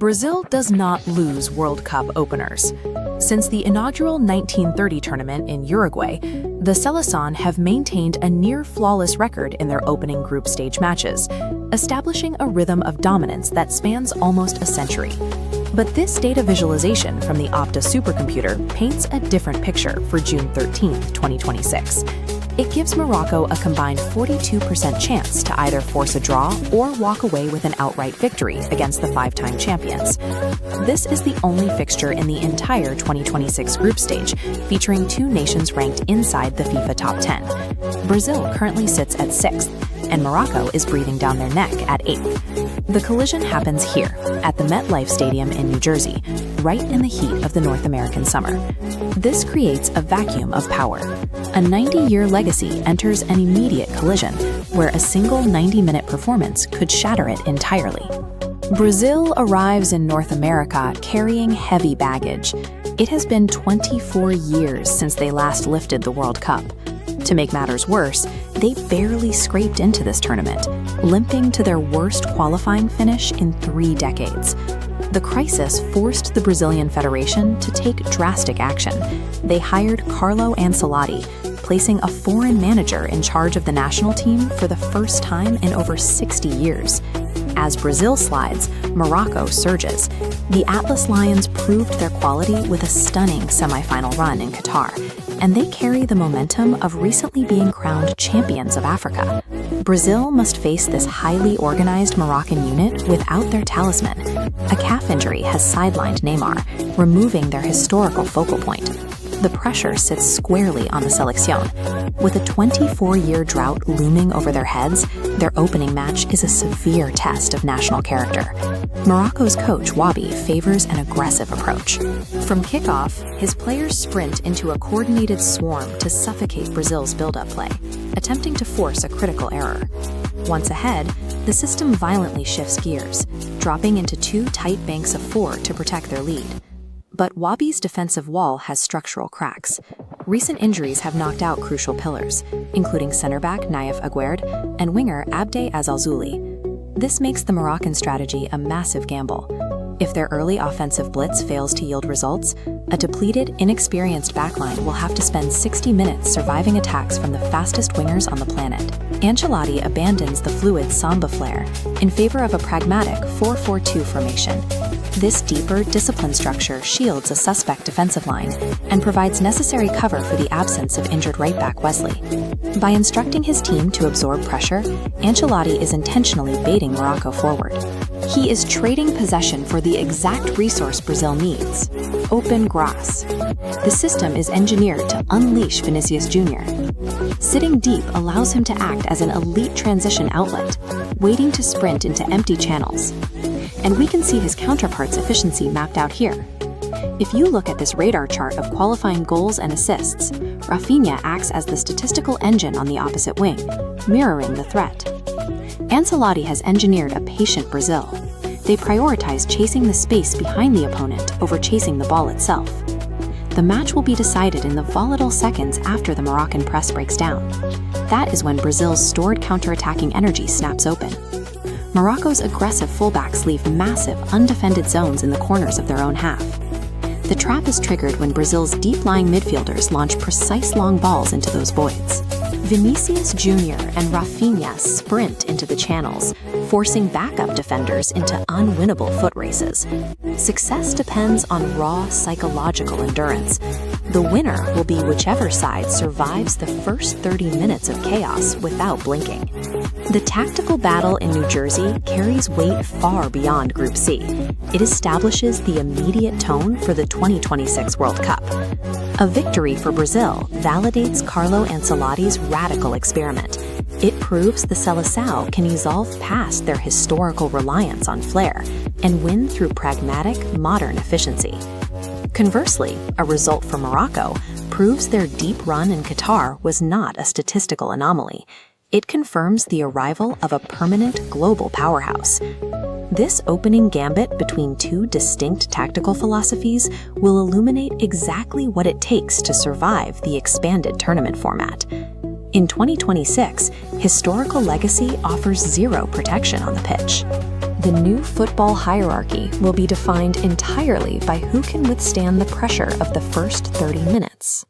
Brazil does not lose World Cup openers. Since the inaugural 1930 tournament in Uruguay, the Seleção have maintained a near-flawless record in their opening group stage matches, establishing a rhythm of dominance that spans almost a century. But this data visualization from the Opta supercomputer paints a different picture for June 13, 2026. It gives Morocco a combined 42% chance to either force a draw or walk away with an outright victory against the five-time champions. This is the only fixture in the entire 2026 group stage, featuring two nations ranked inside the FIFA top 10. Brazil currently sits at 6th, and Morocco is breathing down their neck at 8th. The collision happens here, at the MetLife Stadium in New Jersey, right in the heat of the North American summer. This creates a vacuum of power. A 90-year legacy enters an immediate collision, where a single 90-minute performance could shatter it entirely. Brazil arrives in North America carrying heavy baggage. It has been 24 years since they last lifted the World Cup. To make matters worse, they barely scraped into this tournament, limping to their worst qualifying finish in 3 decades. The crisis forced the Brazilian Federation to take drastic action. They hired Carlo Ancelotti, placing a foreign manager in charge of the national team for the first time in over 60 years. As Brazil slides, Morocco surges. The Atlas Lions proved their quality with a stunning semi-final run in Qatar, and they carry the momentum of recently being crowned champions of Africa. Brazil must face this highly organized Moroccan unit without their talisman. A calf injury has sidelined Neymar, removing their historical focal point. The pressure sits squarely on the Seleção. With a 24-year drought looming over their heads, their opening match is a severe test of national character. Morocco's coach, Wabi, favors an aggressive approach. From kickoff, his players sprint into a coordinated swarm to suffocate Brazil's build-up play, attempting to force a critical error. Once ahead, the system violently shifts gears, dropping into 2 tight banks of 4 to protect their lead. But Wabi's defensive wall has structural cracks. Recent injuries have knocked out crucial pillars, including center-back Nayef Aguerd and winger Abde Azalzouli. This makes the Moroccan strategy a massive gamble. If their early offensive blitz fails to yield results, a depleted, inexperienced backline will have to spend 60 minutes surviving attacks from the fastest wingers on the planet. Ancelotti abandons the fluid Samba flair in favor of a pragmatic 4-4-2 formation. This deeper, disciplined structure shields a suspect defensive line and provides necessary cover for the absence of injured right-back Wesley. By instructing his team to absorb pressure, Ancelotti is intentionally baiting Morocco forward. He is trading possession for the exact resource Brazil needs: open grass. The system is engineered to unleash Vinicius Jr. Sitting deep allows him to act as an elite transition outlet, waiting to sprint into empty channels. And we can see his counterpart's efficiency mapped out here. If you look at this radar chart of qualifying goals and assists, Rafinha acts as the statistical engine on the opposite wing, mirroring the threat. Ancelotti has engineered a patient Brazil. They prioritize chasing the space behind the opponent over chasing the ball itself. The match will be decided in the volatile seconds after the Moroccan press breaks down. That is when Brazil's stored counterattacking energy snaps open. Morocco's aggressive fullbacks leave massive, undefended zones in the corners of their own half. The trap is triggered when Brazil's deep-lying midfielders launch precise long balls into those voids. Vinicius Jr and Rafinha sprint into the channels, forcing backup defenders into unwinnable foot races. Success depends on raw psychological endurance. The winner will be whichever side survives the first 30 minutes of chaos without blinking. The tactical battle in New Jersey carries weight far beyond Group C. It establishes the immediate tone for the 2026 World Cup. A victory for Brazil validates Carlo Ancelotti's radical experiment. It proves the Seleção can evolve past their historical reliance on flair and win through pragmatic, modern efficiency. Conversely, a result for Morocco proves their deep run in Qatar was not a statistical anomaly. It confirms the arrival of a permanent global powerhouse. This opening gambit between 2 distinct tactical philosophies will illuminate exactly what it takes to survive the expanded tournament format. In 2026, historical legacy offers zero protection on the pitch. the new football hierarchy will be defined entirely by who can withstand the pressure of the first 30 minutes.